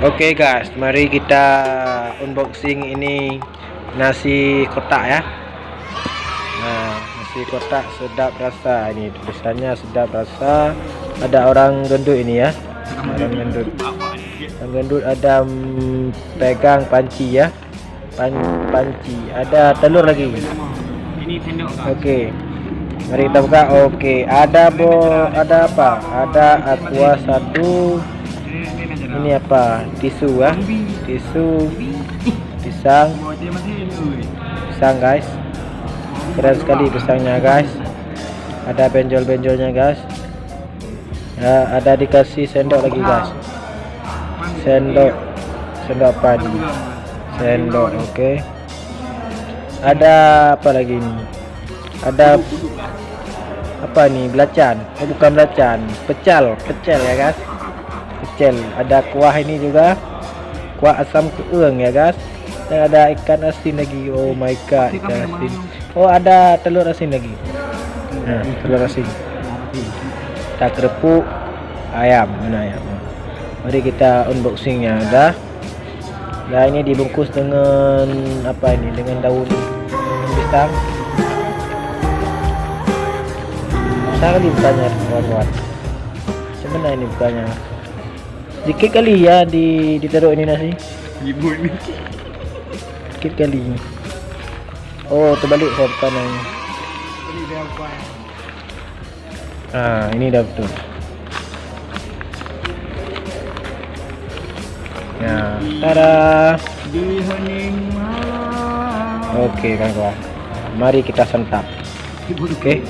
Oke guys, mari kita unboxing ini nasi kotak ya. Nah, nasi kotak sedap rasa ini, tulisannya sedap rasa. Ada orang gendut ini ya. Orang gendut. Orang gendut ada pegang panci ya. Panci. Ada telur lagi. Oke. Mari kita buka. Oke, ada apa? Ada aqua 1. Ini apa? Tisu ya. Tisu. Pisang guys. Keren sekali pisangnya guys. Ada benjol-benjolnya guys. Ya, ada dikasih sendok lagi guys. Sendok apa ini? Sendok, oke. Ada apa lagi ini? Ada apa nih? Belacan. Oh, bukan belacan, pecel ya guys. Pecel. Ada kuah ini juga. Kuah asam keeng ya guys. Dan ada ikan asin lagi. Oh my god, ikan asin. Oh, ada telur asin lagi. Nah, telur asin. Kita kerupuk ayam. Mana ayam? Mari kita unboxingnya. Dah. Nah, ini dibungkus dengan apa ini? Dengan daun pisang. Besar kali bukanya kawan-kawan. Macam mana ini bukanya? Dikit kali ya ditaruh ini nasi. Dikit kali. Oh, terbalik saya bukan yang. Ini dah betul. Ya, tada. Di hening malam. Oke kawan-kawan. Mari kita santap. Oke.